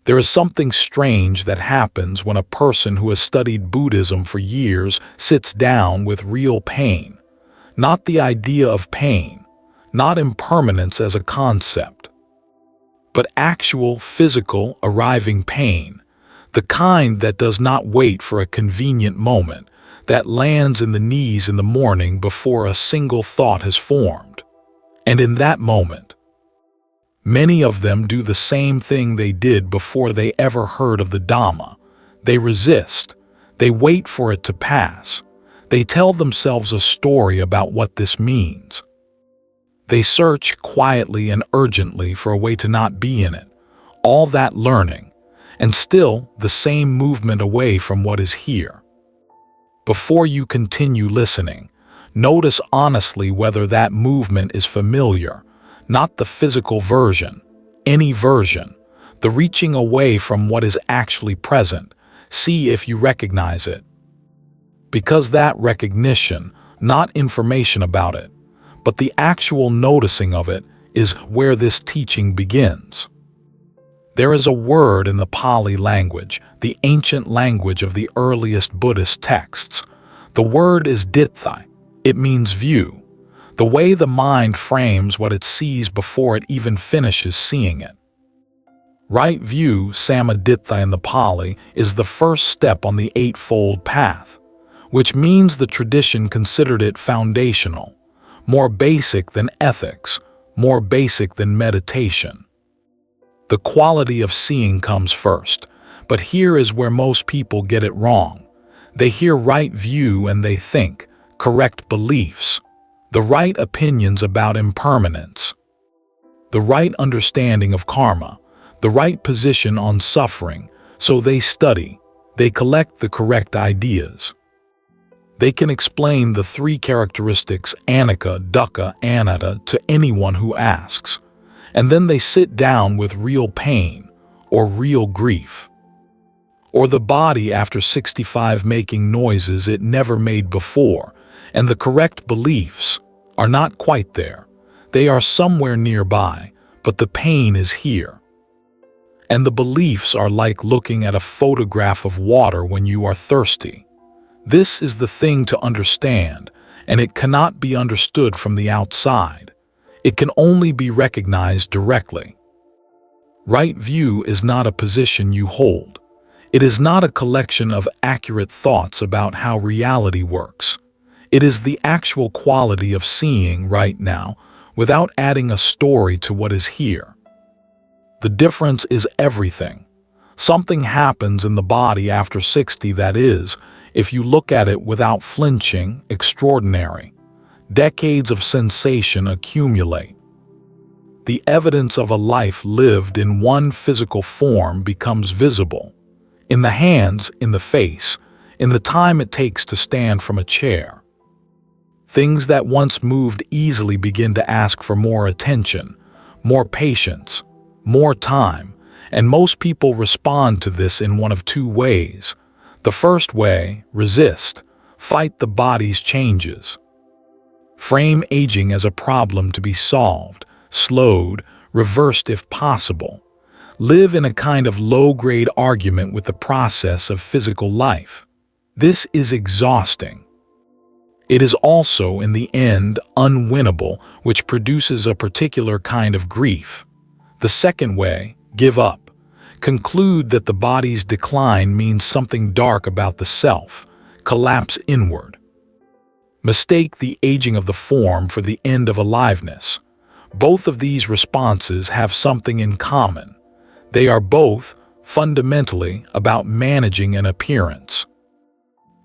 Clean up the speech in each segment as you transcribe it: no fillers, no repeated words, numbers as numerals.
There is something strange that happens when a person who has studied Buddhism for years sits down with real pain. Not the idea of pain, not impermanence as a concept, but actual physical arriving pain, the kind that does not wait for a convenient moment, that lands in the knees in the morning before a single thought has formed. And in that moment, many of them do the same thing they did before they ever heard of the Dhamma. They resist. They wait for it to pass. They tell themselves a story about what this means. They search quietly and urgently for a way to not be in it. All that learning, and still the same movement away from what is here. Before you continue listening, notice honestly whether that movement is familiar. Not the physical version, any version, the reaching away from what is actually present. See if you recognize it. Because that recognition, not information about it, but the actual noticing of it, is where this teaching begins. There is a word in the Pali language, the ancient language of the earliest Buddhist texts. The word is ditthai. It means view. The way the mind frames what it sees before it even finishes seeing it. Right view, samaditha in the Pali, is the first step on the Eightfold Path, which means the tradition considered it foundational, more basic than ethics, more basic than meditation. The quality of seeing comes first, but here is where most people get it wrong. They hear right view and they think, correct beliefs, the right opinions about impermanence, the right understanding of karma, the right position on suffering, so they study, they collect the correct ideas. They can explain the three characteristics anicca, dukkha, anatta to anyone who asks, and then they sit down with real pain or real grief, or the body after 65 making noises it never made before, and the correct beliefs are not quite there. They are somewhere nearby, but the pain is here. And the beliefs are like looking at a photograph of water when you are thirsty. This is the thing to understand, and it cannot be understood from the outside. It can only be recognized directly. Right view is not a position you hold. It is not a collection of accurate thoughts about how reality works. It is the actual quality of seeing right now without adding a story to what is here. The difference is everything. Something happens in the body after 60 that is, if you look at it without flinching, extraordinary. Decades of sensation accumulate. The evidence of a life lived in one physical form becomes visible. In the hands, in the face, in the time it takes to stand from a chair. Things that once moved easily begin to ask for more attention, more patience, more time, and most people respond to this in one of two ways. The first way, resist, fight the body's changes. Frame aging as a problem to be solved, slowed, reversed if possible. Live in a kind of low-grade argument with the process of physical life. This is exhausting. It is also, in the end, unwinnable, which produces a particular kind of grief. The second way, give up. Conclude that the body's decline means something dark about the self. Collapse inward. Mistake the aging of the form for the end of aliveness. Both of these responses have something in common. They are both, fundamentally, about managing an appearance.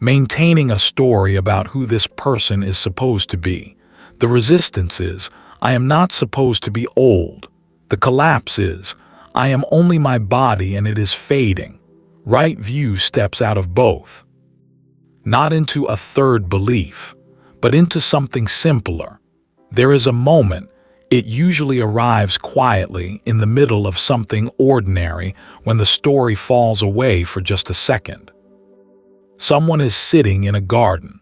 Maintaining a story about who this person is supposed to be. The resistance is, I am not supposed to be old. The collapse is, I am only my body and it is fading. Right view steps out of both. Not into a third belief, but into something simpler. There is a moment. It usually arrives quietly in the middle of something ordinary when the story falls away for just a second. Someone is sitting in a garden.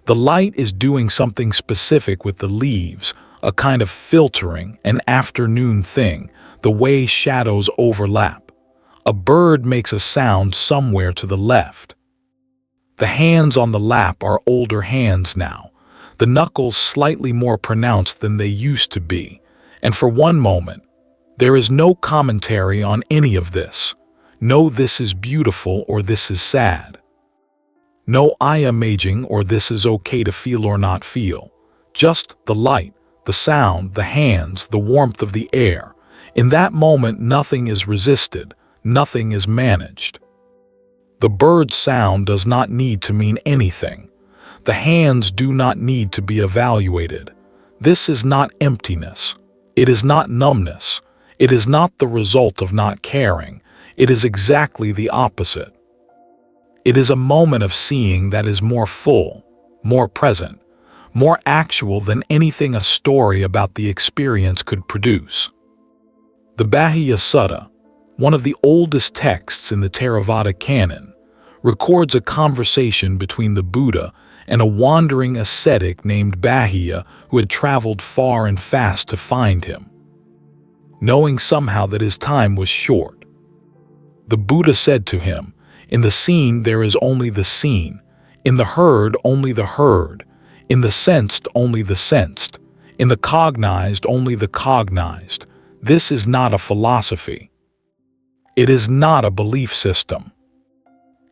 The light is doing something specific with the leaves, a kind of filtering, an afternoon thing, the way shadows overlap. A bird makes a sound somewhere to the left. The hands on the lap are older hands now, the knuckles slightly more pronounced than they used to be, and for one moment, there is no commentary on any of this. No "this is beautiful" or "this is sad." No "I am aging" or "this is okay to feel or not feel." Just the light, the sound, the hands, the warmth of the air. In that moment, nothing is resisted, nothing is managed. The bird's sound does not need to mean anything. The hands do not need to be evaluated. This is not emptiness. It is not numbness. It is not the result of not caring. It is exactly the opposite. It is a moment of seeing that is more full, more present, more actual than anything a story about the experience could produce. The Bhagavad Sutta, one of the oldest texts in the Theravada canon, records a conversation between the Buddha and a wandering ascetic named Bahia who had traveled far and fast to find him, knowing somehow that his time was short. The Buddha said to him, "In the seen there is only the seen, in the heard only the heard, in the sensed only the sensed, in the cognized only the cognized. This is not a philosophy. It is not a belief system.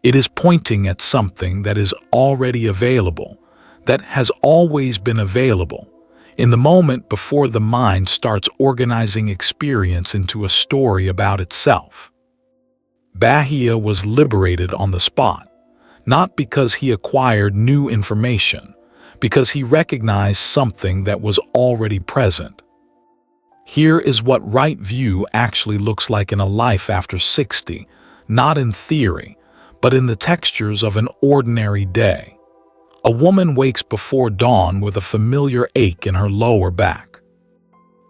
It is pointing at something that is already available, that has always been available, in the moment before the mind starts organizing experience into a story about itself." Bahia was liberated on the spot, not because he acquired new information, because he recognized something that was already present. Here is what right view actually looks like in a life after 60, not in theory, but in the textures of an ordinary day. A woman wakes before dawn with a familiar ache in her lower back.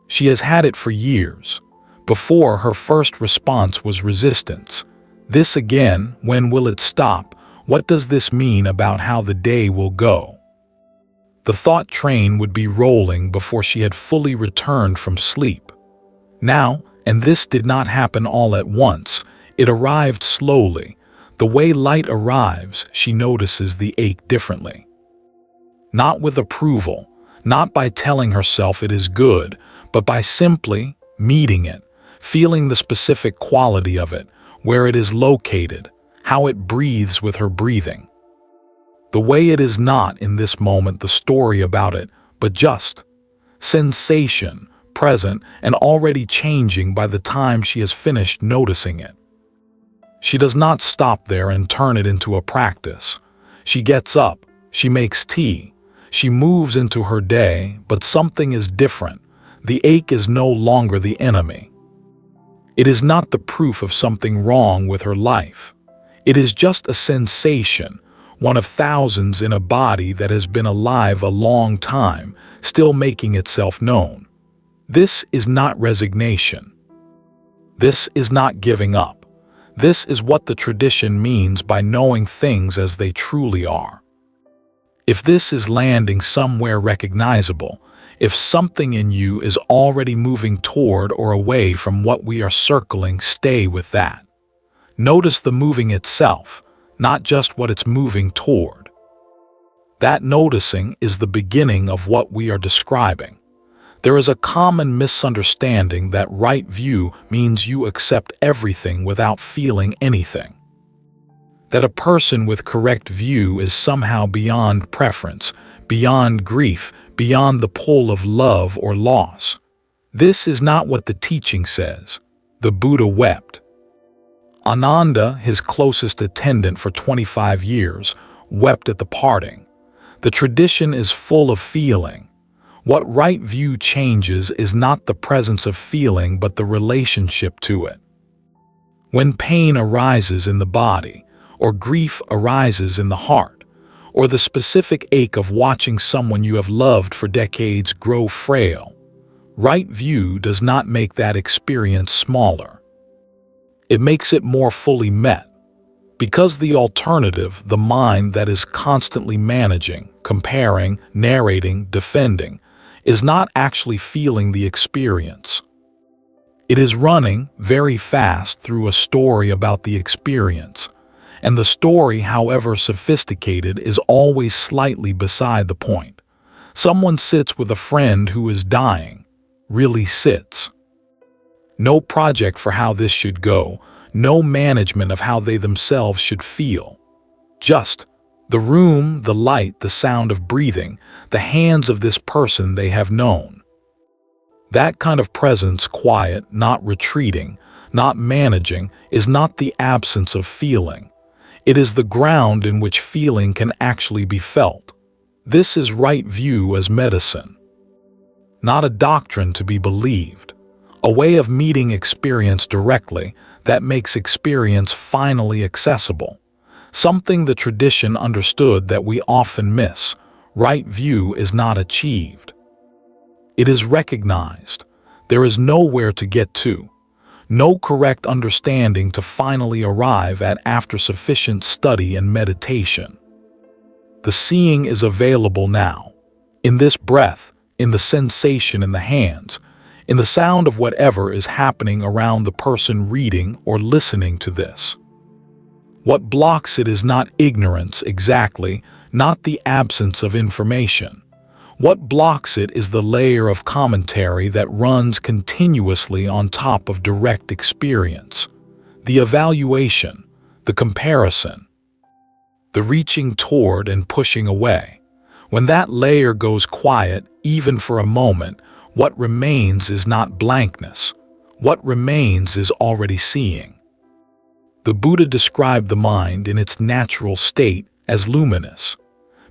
She has had it for years. Before, her first response was resistance. This again, when will it stop? What does this mean about how the day will go? The thought train would be rolling before she had fully returned from sleep. Now, and this did not happen all at once, it arrived slowly. The way light arrives, she notices the ache differently. Not with approval, not by telling herself it is good, but by simply meeting it, feeling the specific quality of it, where it is located, how it breathes with her breathing. The way it is not in this moment the story about it, but just sensation, present and already changing by the time she has finished noticing it. She does not stop there and turn it into a practice. She gets up, she makes tea, she moves into her day, but something is different. The ache is no longer the enemy. It is not the proof of something wrong with her life. It is just a sensation, one of thousands in a body that has been alive a long time, still making itself known. This is not resignation. This is not giving up. This is what the tradition means by knowing things as they truly are. If this is landing somewhere recognizable, if something in you is already moving toward or away from what we are circling, stay with that. Notice the moving itself, not just what it's moving toward. That noticing is the beginning of what we are describing. There is a common misunderstanding that right view means you accept everything without feeling anything. That a person with correct view is somehow beyond preference, beyond grief, beyond the pull of love or loss. This is not what the teaching says. The Buddha wept. Ananda, his closest attendant for 25 years, wept at the parting. The tradition is full of feeling. What right view changes is not the presence of feeling but the relationship to it. When pain arises in the body, or grief arises in the heart, or the specific ache of watching someone you have loved for decades grow frail, right view does not make that experience smaller. It makes it more fully met. Because the alternative, the mind that is constantly managing, comparing, narrating, defending, is not actually feeling the experience. It is running very fast through a story about the experience, and the story, however sophisticated, is always slightly beside the point. Someone sits with a friend who is dying, really sits. No project for how this should go, no management of how they themselves should feel. Just the room, the light, the sound of breathing, the hands of this person they have known. That kind of presence, quiet, not retreating, not managing, is not the absence of feeling. It is the ground in which feeling can actually be felt. This is right view as medicine. Not a doctrine to be believed. A way of meeting experience directly that makes experience finally accessible. Something the tradition understood that we often miss. Right view is not achieved. It is recognized. There is nowhere to get to. No correct understanding to finally arrive at after sufficient study and meditation. The seeing is available now. In this breath, in the sensation in the hands, in the sound of whatever is happening around the person reading or listening to this. What blocks it is not ignorance exactly, not the absence of information. What blocks it is the layer of commentary that runs continuously on top of direct experience. The evaluation, the comparison, the reaching toward and pushing away. When that layer goes quiet, even for a moment, what remains is not blankness. What remains is already seeing. The Buddha described the mind in its natural state as luminous.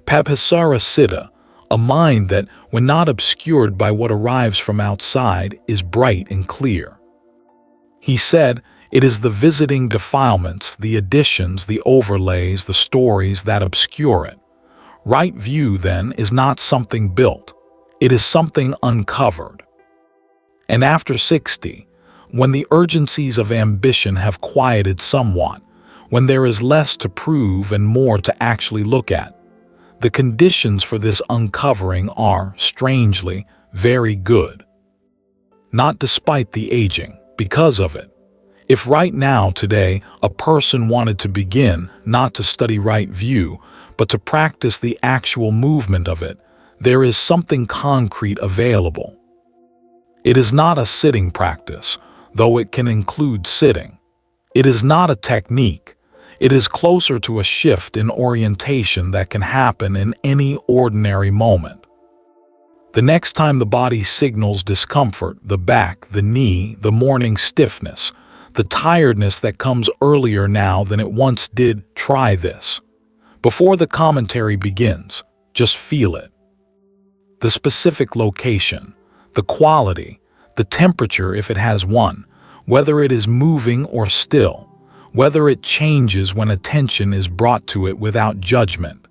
Pabhasara Siddha, a mind that, when not obscured by what arrives from outside, is bright and clear. He said, it is the visiting defilements, the additions, the overlays, the stories that obscure it. Right view, then, is not something built. It is something uncovered. And after 60, when the urgencies of ambition have quieted somewhat, when there is less to prove and more to actually look at, the conditions for this uncovering are, strangely, very good. Not despite the aging, because of it. If right now, today, a person wanted to begin, not to study right view, but to practice the actual movement of it, there is something concrete available. It is not a sitting practice, though it can include sitting. It is not a technique. It is closer to a shift in orientation that can happen in any ordinary moment. The next time the body signals discomfort, the back, the knee, the morning stiffness, the tiredness that comes earlier now than it once did, try this. Before the commentary begins, just feel it. The specific location, the quality, the temperature if it has one, whether it is moving or still, whether it changes when attention is brought to it without judgment.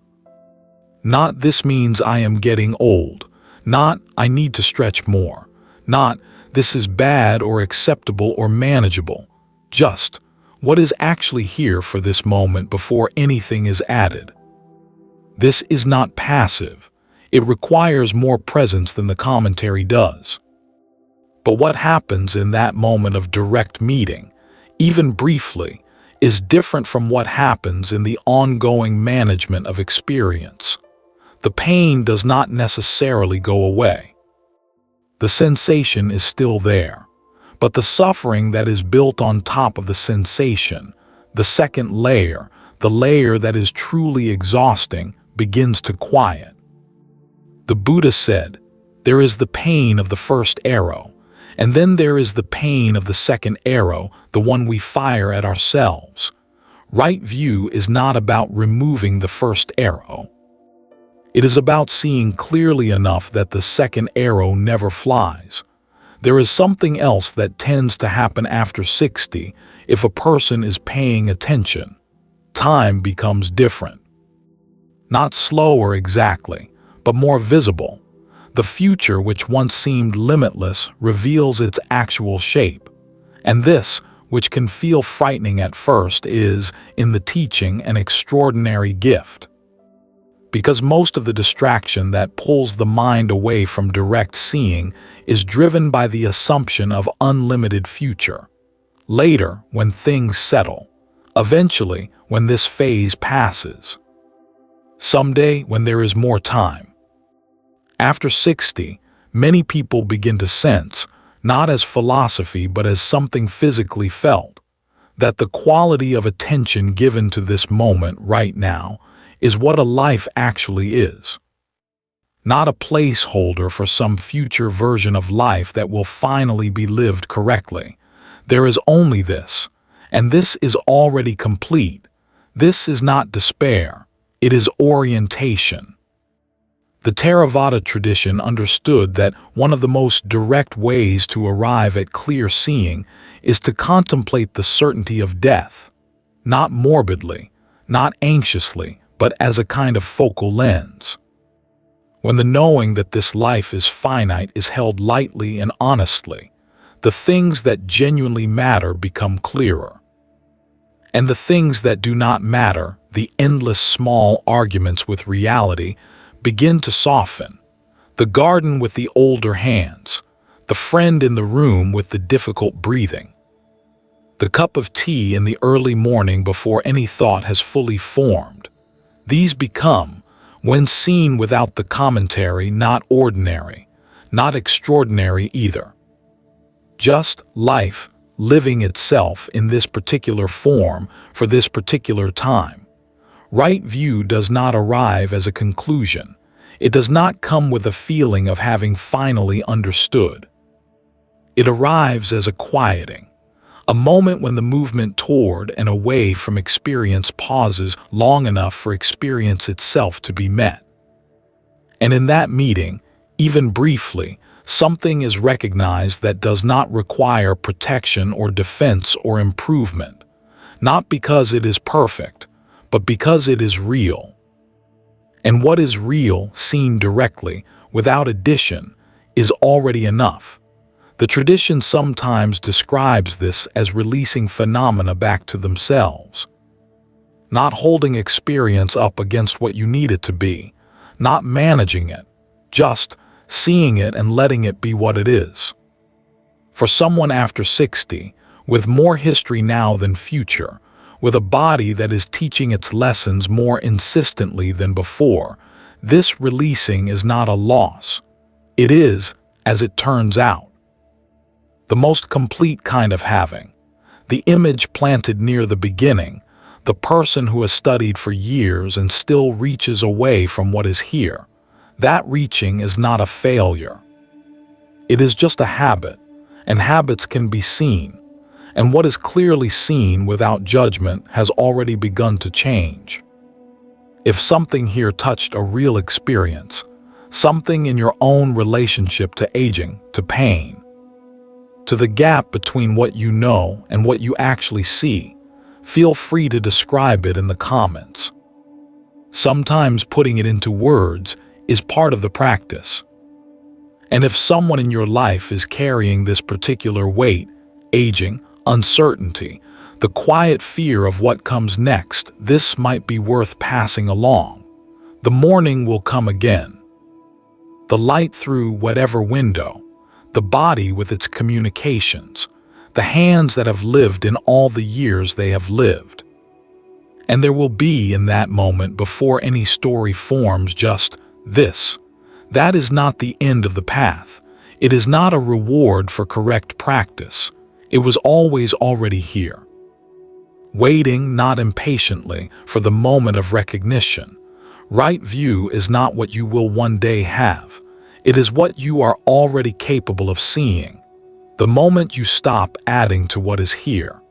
Not this means I am getting old, not I need to stretch more, not this is bad or acceptable or manageable, just what is actually here for this moment before anything is added. This is not passive. It requires more presence than the commentary does. But what happens in that moment of direct meeting, even briefly, is different from what happens in the ongoing management of experience. The pain does not necessarily go away. The sensation is still there, but the suffering that is built on top of the sensation, the second layer, the layer that is truly exhausting, begins to quiet. The Buddha said, there is the pain of the first arrow, and then there is the pain of the second arrow, the one we fire at ourselves. Right view is not about removing the first arrow. It is about seeing clearly enough that the second arrow never flies. There is something else that tends to happen after 60 if a person is paying attention. Time becomes different. Not slower exactly, but more visible. The future, which once seemed limitless, reveals its actual shape. And this, which can feel frightening at first, is, in the teaching, an extraordinary gift. because most of the distraction that pulls the mind away from direct seeing is driven by the assumption of unlimited future. Later, when things settle. Eventually, when this phase passes. Someday, when there is more time. After 60, many people begin to sense, not as philosophy but as something physically felt, that the quality of attention given to this moment right now is what a life actually is. Not a placeholder for some future version of life that will finally be lived correctly. There is only this, and this is already complete. This is not despair, it is orientation. The Theravada tradition understood that one of the most direct ways to arrive at clear seeing is to contemplate the certainty of death, not morbidly, not anxiously, but as a kind of focal lens. When the knowing that this life is finite is held lightly and honestly, the things that genuinely matter become clearer. And the things that do not matter, the endless small arguments with reality, begin to soften. The garden with the older hands, the friend in the room with the difficult breathing, the cup of tea in the early morning before any thought has fully formed. These become, when seen without the commentary, not ordinary, not extraordinary either. Just life, living itself in this particular form for this particular time. Right view does not arrive as a conclusion. It does not come with a feeling of having finally understood. It arrives as a quieting, a moment when the movement toward and away from experience pauses long enough for experience itself to be met. And in that meeting, even briefly, something is recognized that does not require protection or defense or improvement, not because it is perfect, but because it is real. And what is real, seen directly, without addition, is already enough. The tradition sometimes describes this as releasing phenomena back to themselves. Not holding experience up against what you need it to be, not managing it, just seeing it and letting it be what it is. For someone after 60, with more history now than future, with a body that is teaching its lessons more insistently than before, this releasing is not a loss. It is, as it turns out, the most complete kind of having. The image planted near the beginning, the person who has studied for years and still reaches away from what is here. That reaching is not a failure. It is just a habit, and habits can be seen. And what is clearly seen without judgment has already begun to change. If something here touched a real experience, something in your own relationship to aging, to pain, to the gap between what you know and what you actually see, feel free to describe it in the comments. Sometimes putting it into words is part of the practice. And if someone in your life is carrying this particular weight, aging, uncertainty, the quiet fear of what comes next, this might be worth passing along. The morning will come again. The light through whatever window, the body with its communications, the hands that have lived in all the years they have lived. And there will be in that moment before any story forms just this. That is not the end of the path. It is not a reward for correct practice. It was always already here. Waiting not impatiently for the moment of recognition. Right view is not what you will one day have. It is what you are already capable of seeing. The moment you stop adding to what is here.